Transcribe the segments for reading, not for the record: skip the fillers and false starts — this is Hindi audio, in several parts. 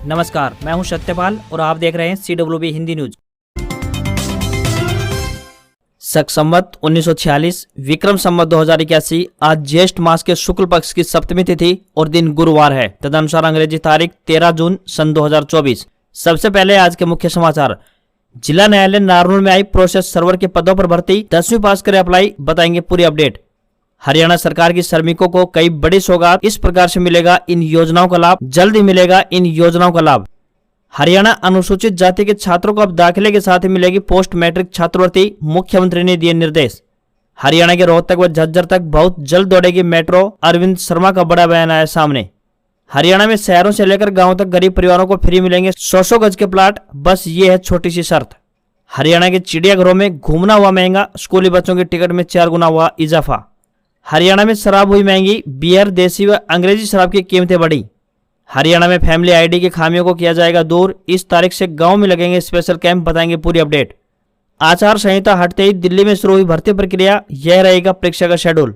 नमस्कार, मैं हूं सत्यपाल और आप देख रहे हैं CWB हिंदी न्यूज। शक संवत 1946 विक्रम संवत 2081 आज ज्येष्ठ मास के शुक्ल पक्ष की सप्तमी तिथि और दिन गुरुवार है। तदनुसार अंग्रेजी तारीख 13 जून सन 2024। सबसे पहले आज के मुख्य समाचार। जिला न्यायालय नारनौल में आई प्रोसेस सर्वर के पदों पर भर्ती, 10वीं पास करे अप्लाई, बताएंगे पूरी अपडेट। हरियाणा सरकार की श्रमिकों को कई बड़ी सौगात, इस प्रकार से मिलेगा इन योजनाओं का लाभ, जल्द ही मिलेगा इन योजनाओं का लाभ। हरियाणा अनुसूचित जाति के छात्रों को अब दाखिले के साथ ही मिलेगी पोस्ट मैट्रिक छात्रवृत्ति, मुख्यमंत्री ने दिए निर्देश। हरियाणा के रोहतक व झज्जर तक बहुत जल्द दौड़ेगी मेट्रो, अरविंद शर्मा का बड़ा बयान आया सामने। हरियाणा में शहरों से लेकर गांवों तक गरीब परिवारों को फ्री मिलेंगे 100 गज के प्लाट, बस ये है छोटी सी शर्त। हरियाणा के चिड़ियाघरों में घूमना हुआ महंगा, स्कूली बच्चों की टिकट में 4 गुना हुआ इजाफा। हरियाणा में शराब हुई महंगी, बियर, देसी व अंग्रेजी शराब की कीमतें बढ़ी। हरियाणा में फैमिली आईडी की खामियों को किया जाएगा दूर, इस तारीख से गांव में लगेंगे स्पेशल कैंप, बताएंगे पूरी अपडेट। आचार संहिता हटते ही दिल्ली में शुरू हुई भर्ती प्रक्रिया, यह रहेगा परीक्षा का शेड्यूल।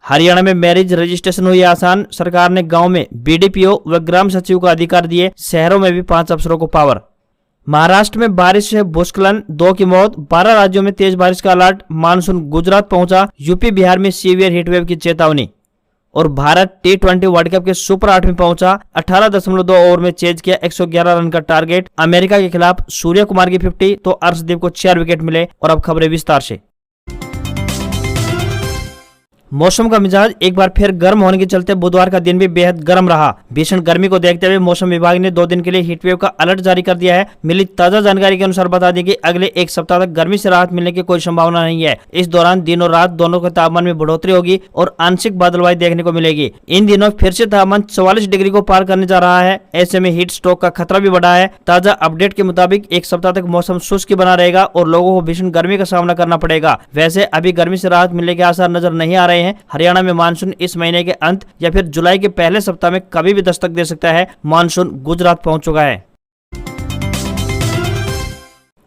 हरियाणा में मैरिज रजिस्ट्रेशन हुई आसान, सरकार ने गांव में BDPO व ग्राम सचिव को अधिकार दिए, शहरों में भी 5 अफसरों को पावर। महाराष्ट्र में बारिश से भूस्खलन, 2 की मौत, 12 राज्यों में तेज बारिश का अलर्ट, मानसून गुजरात पहुंचा, यूपी बिहार में सीवियर हीटवेव की चेतावनी। और भारत T20 वर्ल्ड कप के सुपर 8 में पहुंचा, 18.2 ओवर में चेज किया 111 रन का टारगेट। अमेरिका के खिलाफ सूर्य कुमार की 50 तो अर्शदीप को 4 विकेट मिले। और अब खबरें विस्तार से। मौसम का मिजाज एक बार फिर गर्म होने के चलते बुधवार का दिन भी बेहद गर्म रहा। भीषण गर्मी को देखते हुए मौसम विभाग ने 2 दिन के लिए हीटवेव का अलर्ट जारी कर दिया है। मिली ताजा जानकारी के अनुसार बता दें कि अगले 1 सप्ताह तक गर्मी से राहत मिलने की कोई संभावना नहीं है। इस दौरान दिन और रात दोनों के तापमान में बढ़ोतरी होगी और आंशिक बादलवाई देखने को मिलेगी। इन दिनों फिर से तापमान 44 डिग्री को पार करने जा रहा है। ऐसे में हीट स्ट्रोक का खतरा भी बढ़ा है। ताजा अपडेट के मुताबिक 1 सप्ताह तक मौसम शुष्क बना रहेगा और लोगों को भीषण गर्मी का सामना करना पड़ेगा। वैसे अभी गर्मी से राहत मिलने के आसार नजर नहीं आ रहे हैं। हरियाणा में मानसून इस महीने के अंत या फिर जुलाई के पहले सप्ताह में कभी भी दस्तक दे सकता है। मानसून गुजरात पहुंच चुका है।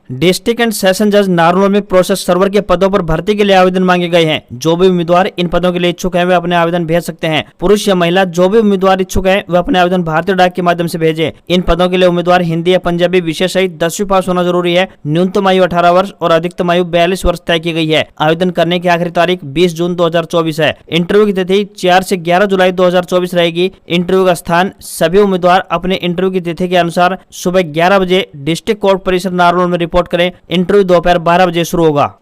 डिस्ट्रिक्ट एंड सेशन जज नारनौल में प्रोसेस सर्वर के पदों पर भर्ती के लिए आवेदन मांगे गए हैं। जो भी उम्मीदवार इन पदों के लिए इच्छुक हैं वे अपने आवेदन भेज सकते हैं। पुरुष या महिला जो भी उम्मीदवार इच्छुक हैं वे अपने आवेदन भारतीय डाक के माध्यम से भेजें। इन पदों के लिए उम्मीदवार हिंदी या पंजाबी विषय सहित 10वीं पास होना जरूरी है। न्यूनतम आयु 18 वर्ष और अधिकतम आयु 42 वर्ष तय की गई है। आवेदन करने की आखिरी तारीख 20 जून 2024 है। इंटरव्यू की तिथि 4 से 11 जुलाई 2024 रहेगी। इंटरव्यू का स्थान सभी उम्मीदवार अपने इंटरव्यू की तिथि के अनुसार सुबह 11 बजे डिस्ट्रिक्ट कोर्ट परिसर नारनौल में रिपोर्ट करें। इंटरव्यू दोपहर 12 बजे शुरू होगा।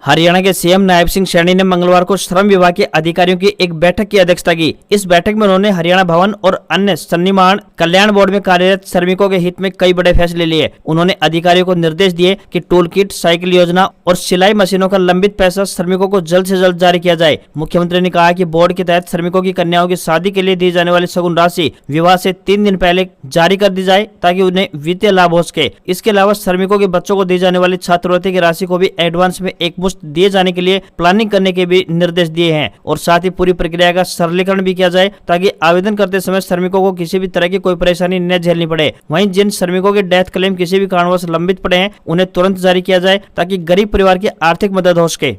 हरियाणा के CM नायब सिंह सैनी ने मंगलवार को श्रम विभाग के अधिकारियों की एक बैठक की अध्यक्षता की। इस बैठक में उन्होंने हरियाणा भवन और अन्य सन्निमान कल्याण बोर्ड में कार्यरत श्रमिकों के हित में कई बड़े फैसले लिए। उन्होंने अधिकारियों को निर्देश दिए कि टूल किट, साइकिल योजना और सिलाई मशीनों का लंबित पैसा श्रमिकों को जल्द से जल्द जारी किया जाए। मुख्यमंत्री ने कहा कि बोर्ड के तहत श्रमिकों की कन्याओं की शादी के लिए दी जाने वाली शगुन राशि विवाह से 3 दिन पहले जारी कर दी जाए ताकि उन्हें वित्तीय लाभ हो सके। इसके अलावा श्रमिकों के बच्चों को दी जाने वाली छात्रवृत्ति की राशि को भी एडवांस में एकमुश्त दिए जाने के लिए प्लानिंग करने के भी निर्देश दिए हैं। और साथ ही पूरी प्रक्रिया का सरलीकरण भी किया जाए ताकि आवेदन करते समय श्रमिकों को किसी भी तरह की कोई परेशानी न झेलनी पड़े। वहीं जिन श्रमिकों के डेथ क्लेम किसी भी कारणवश लंबित पड़े हैं उन्हें तुरंत जारी किया जाए ताकि गरीब परिवार की आर्थिक मदद हो सके।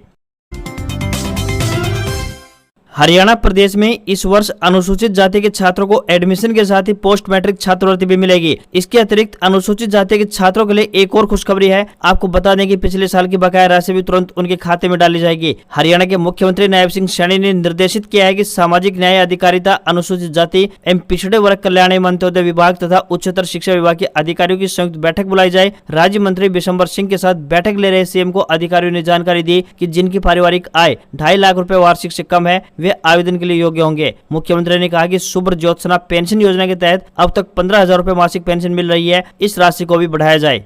हरियाणा प्रदेश में इस वर्ष अनुसूचित जाति के छात्रों को एडमिशन के साथ ही पोस्ट मैट्रिक छात्रवृत्ति भी मिलेगी। इसके अतिरिक्त अनुसूचित जाति के छात्रों के लिए एक और खुशखबरी है। आपको बता दें कि पिछले साल की बकाया राशि भी तुरंत उनके खाते में डाली जाएगी। हरियाणा के मुख्यमंत्री नायब सिंह सैनी ने निर्देशित किया है कि सामाजिक न्याय, अधिकारिता, अनुसूचित जाति एवं पिछड़े वर्ग कल्याण एवं अंत्योदय विभाग तथा उच्चतर शिक्षा विभाग के अधिकारियों की संयुक्त बैठक बुलाई जाए। राज्य मंत्री बिशंबर सिंह के साथ बैठक ले रहे CM को अधिकारियों ने जानकारी दी कि जिनकी पारिवारिक आय 2.5 लाख रुपए वार्षिक से कम है वे आवेदन के लिए योग्य होंगे। मुख्यमंत्री ने कहा कि शुभ्र ज्योत्सना पेंशन योजना के तहत अब तक 15,000 रुपए मासिक पेंशन मिल रही है, इस राशि को भी बढ़ाया जाए।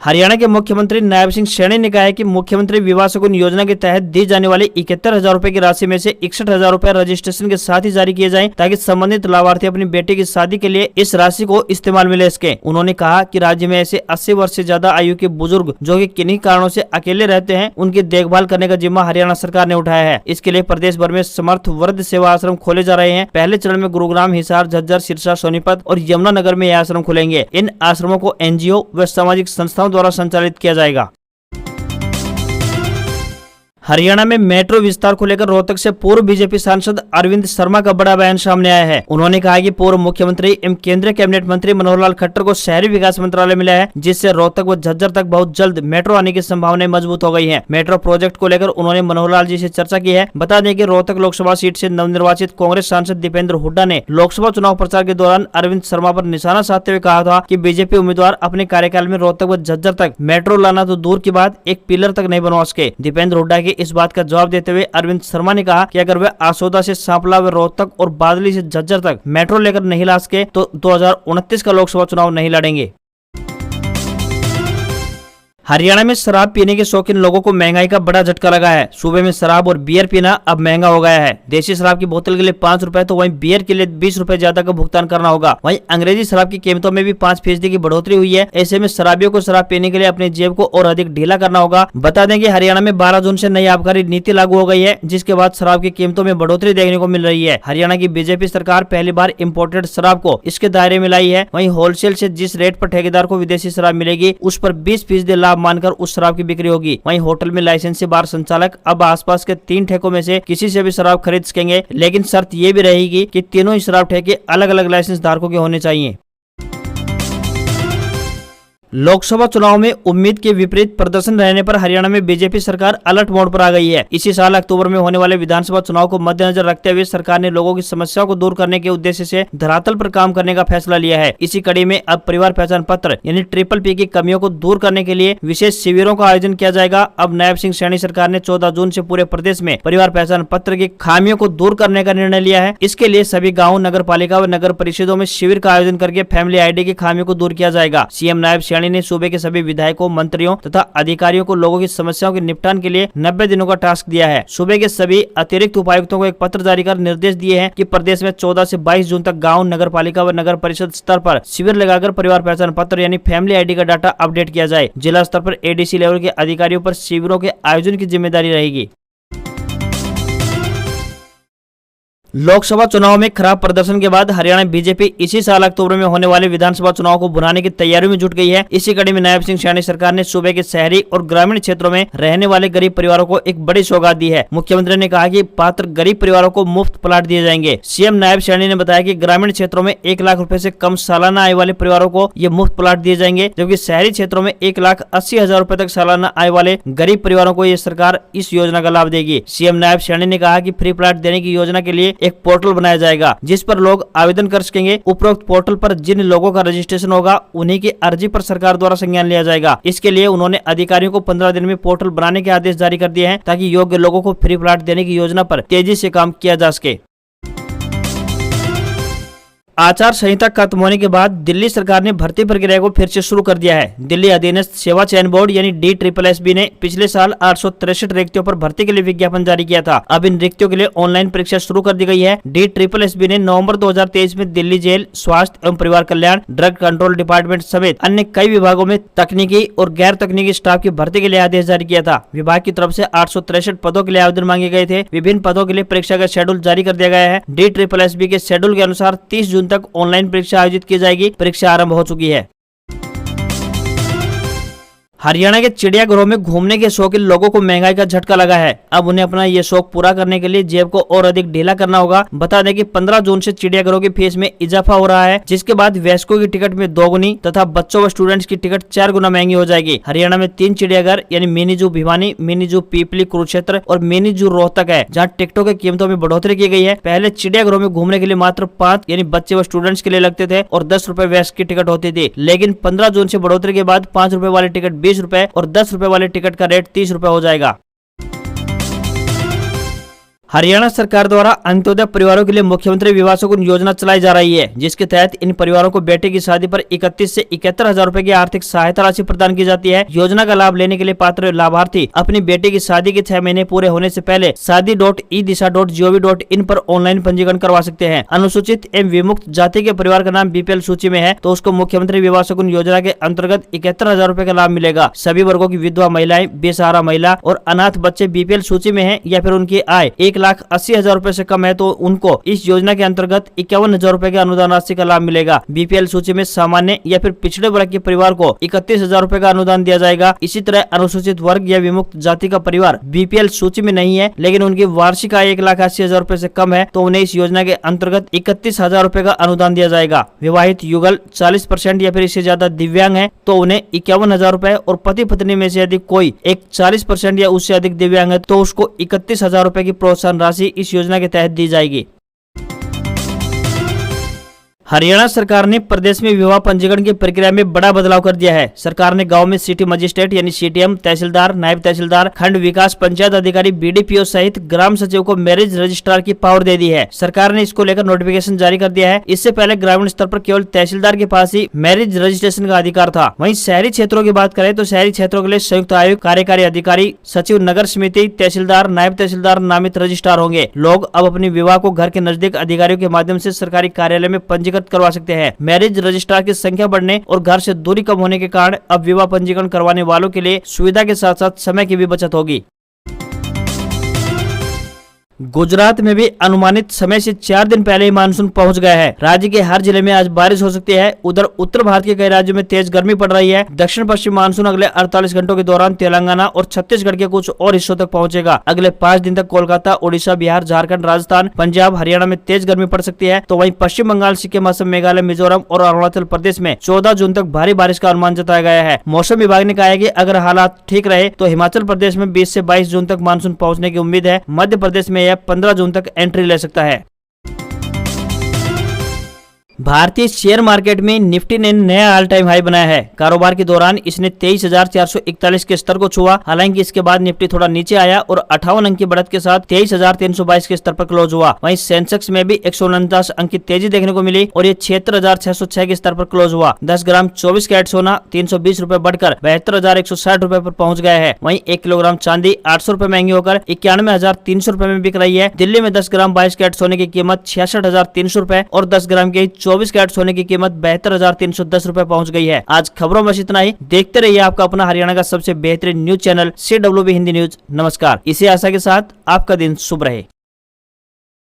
हरियाणा के मुख्यमंत्री नायब सिंह सैनी ने कहा है कि मुख्यमंत्री विवाह शगुन योजना के तहत दी जाने वाली 71,000 रुपए की राशि में से 61,000 रुपए रजिस्ट्रेशन के साथ ही जारी किए जाएं ताकि संबंधित लाभार्थी अपनी बेटी की शादी के लिए इस राशि को इस्तेमाल में ले सके। उन्होंने कहा कि राज्य में ऐसे 80 वर्ष से ज्यादा आयु के बुजुर्ग जो कि किन्हीं कारणों से अकेले रहते हैं उनकी देखभाल करने का जिम्मा हरियाणा सरकार ने उठाया है। इसके लिए प्रदेश भर में समर्थ वृद्ध सेवा आश्रम खोले जा रहे हैं। पहले चरण में गुरुग्राम, हिसार, झज्जर, सिरसा, सोनीपत और यमुनानगर में ये आश्रम खुलेंगे। इन आश्रमों को NGO व सामाजिक संस्थाओं द्वारा संचालित किया जाएगा। हरियाणा में मेट्रो विस्तार को लेकर रोहतक से पूर्व बीजेपी सांसद अरविंद शर्मा का बड़ा बयान सामने आया है। उन्होंने कहा कि पूर्व मुख्यमंत्री एवं केंद्रीय कैबिनेट मंत्री मनोहर लाल खट्टर को शहरी विकास मंत्रालय मिला है, जिससे रोहतक व झज्जर तक बहुत जल्द मेट्रो आने की संभावनाएं मजबूत हो गई है। मेट्रो प्रोजेक्ट को लेकर उन्होंने मनोहर लाल जी से चर्चा की है। बता दें कि रोहतक लोकसभा सीट से नवनिर्वाचित कांग्रेस सांसद दीपेंद्र हुड्डा ने लोकसभा चुनाव प्रचार के दौरान अरविंद शर्मा पर निशाना साधते हुए कहा था कि बीजेपी उम्मीदवार अपने कार्यकाल में रोहतक व झज्जर तक मेट्रो लाना तो दूर की बात, एक पिलर तक नहीं बनवा सके। दीपेंद्र हुड्डा की इस बात का जवाब देते हुए अरविंद शर्मा ने कहा कि अगर वे आसोदा से सांपला व रोहतक और बादली से झज्जर तक मेट्रो लेकर नहीं ला सके तो 2029 का लोकसभा चुनाव नहीं लड़ेंगे। हरियाणा में शराब पीने के शौकीन लोगों को महंगाई का बड़ा झटका लगा है। सूबे में शराब और बियर पीना अब महंगा हो गया है। देसी शराब की बोतल के लिए 5 रुपए तो वहीं बियर के लिए 20 रुपए ज्यादा का भुगतान करना होगा। वहीं अंग्रेजी शराब की कीमतों में भी 5% की बढ़ोतरी हुई है। ऐसे में शराबियों को शराब पीने के लिए अपनी जेब को और अधिक ढीला करना होगा। बता दें कि हरियाणा में 12 जून से नई आबकारी नीति लागू हो गई है, जिसके बाद शराब की कीमतों में बढ़ोतरी देखने को मिल रही है। हरियाणा की बीजेपी सरकार पहली बार इम्पोर्टेड शराब को इसके दायरे में लाई है। वहीं होलसेल से जिस रेट पर ठेकेदार को विदेशी शराब मिलेगी, उस पर 20% लाभ मानकर उस शराब की बिक्री होगी। वहीं होटल में लाइसेंस से बार संचालक अब आसपास के 3 ठेकों में से किसी से भी शराब खरीद सकेंगे, लेकिन शर्त ये भी रहेगी कि तीनों ही शराब ठेके अलग अलग लाइसेंस धारकों के होने चाहिए। लोकसभा चुनाव में उम्मीद के विपरीत प्रदर्शन रहने पर हरियाणा में बीजेपी सरकार अलर्ट मोड पर आ गई है। इसी साल अक्टूबर में होने वाले विधानसभा चुनाव को मद्देनजर रखते हुए सरकार ने लोगों की समस्याओं को दूर करने के उद्देश्य से धरातल पर काम करने का फैसला लिया है। इसी कड़ी में अब परिवार पहचान पत्र यानी PPP की कमियों को दूर करने के लिए विशेष शिविरों का आयोजन किया जाएगा। अब नायब सिंह सैनी सरकार ने 14 जून से पूरे प्रदेश में परिवार पहचान पत्र की खामियों को दूर करने का निर्णय लिया है। इसके लिए सभी गाँव, नगर पालिका व नगर परिषदों में शिविर का आयोजन करके फैमिली ID की खामियों को दूर किया जाएगा। सीएम नायब सैनी ने सूबे के सभी विधायकों, मंत्रियों तथा अधिकारियों को लोगों की समस्याओं के निपटान के लिए 90 दिनों का टास्क दिया है। सूबे के सभी अतिरिक्त उपायुक्तों को एक पत्र जारी कर निर्देश दिए हैं कि प्रदेश में 14 से 22 जून तक गांव, नगर पालिका व नगर परिषद स्तर पर शिविर लगाकर परिवार पहचान पत्र यानी फैमिली ID का डाटा अपडेट किया जाए। जिला स्तर पर ADC लेवल के अधिकारियों पर शिविरों के आयोजन की जिम्मेदारी रहेगी। लोकसभा चुनाव में खराब प्रदर्शन के बाद हरियाणा बीजेपी इसी साल अक्टूबर में होने वाले विधानसभा चुनाव को भुनाने की तैयारियों में जुट गई है। इसी कड़ी में नायब सिंह सैनी सरकार ने सूबे के शहरी और ग्रामीण क्षेत्रों में रहने वाले गरीब परिवारों को एक बड़ी सौगात दी है। मुख्यमंत्री ने कहा कि पात्र गरीब परिवारों को मुफ्त प्लाट दिए जाएंगे। सीएम नायब सैनी ने बताया कि ग्रामीण क्षेत्रों में 1 लाख रुपए से कम सालाना आय वाले परिवारों को ये मुफ्त प्लाट दिए जाएंगे, जबकि शहरी क्षेत्रों में 1,80,000 रुपए तक सालाना आय वाले गरीब परिवारों को ये सरकार इस योजना का लाभ देगी। सीएम नायब सैनी ने कहा कि फ्री प्लाट देने की योजना के लिए एक पोर्टल बनाया जाएगा, जिस पर लोग आवेदन कर सकेंगे। उपरोक्त पोर्टल पर जिन लोगों का रजिस्ट्रेशन होगा, उन्हीं की अर्जी पर सरकार द्वारा संज्ञान लिया जाएगा। इसके लिए उन्होंने अधिकारियों को 15 दिन में पोर्टल बनाने के आदेश जारी कर दिए हैं, ताकि योग्य लोगों को फ्री प्लाट देने की योजना पर तेजी से काम किया जा सके। आचार संहिता खत्म होने के बाद दिल्ली सरकार ने भर्ती प्रक्रिया को फिर से शुरू कर दिया है। दिल्ली अधीनस्थ सेवा चयन बोर्ड यानी DSSB ने पिछले साल 863 रिक्तियों पर भर्ती के लिए विज्ञापन जारी किया था। अब इन रिक्तियों के लिए ऑनलाइन परीक्षा शुरू कर दी गई है। DSSB ने नवंबर 2023 में दिल्ली जेल, स्वास्थ्य एवं परिवार कल्याण, ड्रग कंट्रोल डिपार्टमेंट समेत अन्य कई विभागों में तकनीकी और गैर तकनीकी स्टाफ की भर्ती के लिए आदेश जारी किया था। विभाग की तरफ से 863 पदों के लिए आवेदन मांगे गए थे। विभिन्न पदों के लिए परीक्षा का शेड्यूल जारी कर दिया गया है। DSSB के शेड्यूल के अनुसार 30 जून तक ऑनलाइन परीक्षा आयोजित की जाएगी। परीक्षा आरंभ हो चुकी है। हरियाणा के चिड़ियाघरों में घूमने के शौकीन लोगों को महंगाई का झटका लगा है। अब उन्हें अपना ये शौक पूरा करने के लिए जेब को और अधिक ढीला करना होगा। बता दें कि 15 जून से चिड़ियाघरों की फीस में इजाफा हो रहा है, जिसके बाद वयस्कों की टिकट में 2 गुनी तथा बच्चों व स्टूडेंट्स की टिकट 4 गुना महंगी हो जाएगी। हरियाणा में 3 चिड़ियाघर यानी मिनी जू भिवानी, मिनी जू पीपली कुरुक्षेत्र और मिनी जू रोहतक है, जहाँ टिकटों की कीमतों में बढ़ोतरी की गई है। पहले चिड़ियाघरों में घूमने के लिए मात्र 5 यानी बच्चे व स्टूडेंट्स के लिए लगते थे और 10 रुपए वयस्क की टिकट होती थी, लेकिन 15 जून से बढ़ोतरी के बाद 5 रुपए वाली टिकट 20 रुपए और 10 रुपए वाले टिकट का रेट 30 रुपए हो जाएगा। हरियाणा सरकार द्वारा अंत्योदय परिवारों के लिए मुख्यमंत्री विवाह सुकून योजना चलाई जा रही है, जिसके तहत इन परिवारों को बेटे की शादी पर 31 से 71 हजार रुपए की आर्थिक सहायता राशि प्रदान की जाती है। योजना का लाभ लेने के लिए पात्र लाभार्थी अपनी बेटे की शादी के 6 महीने पूरे होने से पहले shadi.edisha.gov.in पर ऑनलाइन पंजीकरण करवा सकते हैं। अनुसूचित एवं विमुक्त जाति के परिवार का नाम BPL सूची में है तो उसको मुख्यमंत्री विवाह सुकून योजना के अंतर्गत 71,000 रुपए का लाभ मिलेगा। सभी वर्गों की विधवा महिलाएं, बेसहारा महिला और अनाथ बच्चे BPL सूची में है या फिर उनकी आय 1 1,80,000 रूपए से कम है तो उनको इस योजना के अंतर्गत 51,000 रूपए के अनुदान राशि का लाभ मिलेगा। बीपीएल सूची में सामान्य या फिर पिछड़े वर्ग के परिवार को 31,000 रूपए का अनुदान दिया जाएगा। इसी तरह अनुसूचित वर्ग या विमुक्त जाति का परिवार बीपीएल सूची में नहीं है लेकिन उनकी वार्षिक आय 1,80,000 रूपए से कम है तो उन्हें इस योजना के अंतर्गत 31,000 रूपए का अनुदान दिया जाएगा। विवाहित युगल 40% या फिर इससे ज्यादा दिव्यांग है तो उन्हें 51,000 रूपए और पति पत्नी में से यदि कोई एक 40% या उससे अधिक दिव्यांग है तो उसको 31,000 रूपए की प्रोत्साहन राशि इस योजना के तहत दी जाएगी। हरियाणा सरकार ने प्रदेश में विवाह पंजीकरण की प्रक्रिया में बड़ा बदलाव कर दिया है। सरकार ने गांव में सिटी मजिस्ट्रेट यानी सीटीएम, तहसीलदार, नायब तहसीलदार, खंड विकास पंचायत अधिकारी, बीडीपीओ सहित ग्राम सचिव को मैरिज रजिस्ट्रार की पावर दे दी है। सरकार ने इसको लेकर नोटिफिकेशन जारी कर दिया है। इससे पहले ग्रामीण स्तर पर केवल तहसीलदार के पास ही मैरिज रजिस्ट्रेशन का अधिकार था। वहीं शहरी क्षेत्रों की बात करें तो शहरी क्षेत्रों के लिए संयुक्त आयुक्त, कार्यकारी अधिकारी, सचिव नगर समिति, तहसीलदार, नायब तहसीलदार, नामित रजिस्ट्रार होंगे। लोग अब अपनी विवाह को घर के नजदीक अधिकारियों के माध्यम से सरकारी कार्यालय में पंजीकृत करवा सकते हैं। मैरिज रजिस्ट्रार की संख्या बढ़ने और घर से दूरी कम होने के कारण अब विवाह पंजीकरण करवाने वालों के लिए सुविधा के साथ साथ समय की भी बचत होगी। गुजरात में भी अनुमानित समय से 4 दिन पहले ही मानसून पहुंच गया है। राज्य के हर जिले में आज बारिश हो सकती है। उधर उत्तर भारत के कई राज्यों में तेज गर्मी पड़ रही है। दक्षिण पश्चिम मानसून अगले 48 घंटों के दौरान तेलंगाना और छत्तीसगढ़ के कुछ और हिस्सों तक पहुंचेगा। अगले 5 दिन तक कोलकाता, ओडिशा, बिहार, झारखंड, राजस्थान, पंजाब, हरियाणा में तेज गर्मी पड़ सकती है। तो वहीं पश्चिम बंगाल, सिक्किम, असम, मेघालय, मिजोरम और अरुणाचल प्रदेश में 14 जून तक भारी बारिश का अनुमान जताया गया है। मौसम विभाग ने कहा है कि अगर हालात ठीक रहे तो हिमाचल प्रदेश में 20 से 22 जून तक मानसून पहुंचने की उम्मीद है। मध्य प्रदेश में यह 15 जून तक एंट्री ले सकता है। भारतीय शेयर मार्केट में निफ्टी ने नया ऑल टाइम हाई बनाया है। कारोबार के दौरान इसने 23,441 के स्तर को छुआ। हालांकि इसके बाद निफ्टी थोड़ा नीचे आया और 58 अंक की बढ़त के साथ 23,322 के स्तर पर क्लोज हुआ। वहीं सेंसेक्स में भी 149 अंक की तेजी देखने को मिली और ये 76,606 के स्तर पर क्लोज हुआ। 10 ग्राम 24 कैरेट सोना 320 रूपए बढ़कर 72,160 रूपए पर पहुंच गया है। वहीं 1 किलोग्राम चांदी 800 रूपए महंगी होकर 91,300 रूपए में बिक रही है। दिल्ली में 10 ग्राम 22 कैरेट सोने की कीमत 66,300 रूपए और 10 ग्राम के 24 कैरेट सोने की कीमत 72,310 रूपए पहुंच गई है। आज खबरों में इतना ही। देखते रहिए आपका अपना हरियाणा का सबसे बेहतरीन news channel CWB Hindi news. नमस्कार। इसी आशा के साथ आपका दिन शुभ रहे।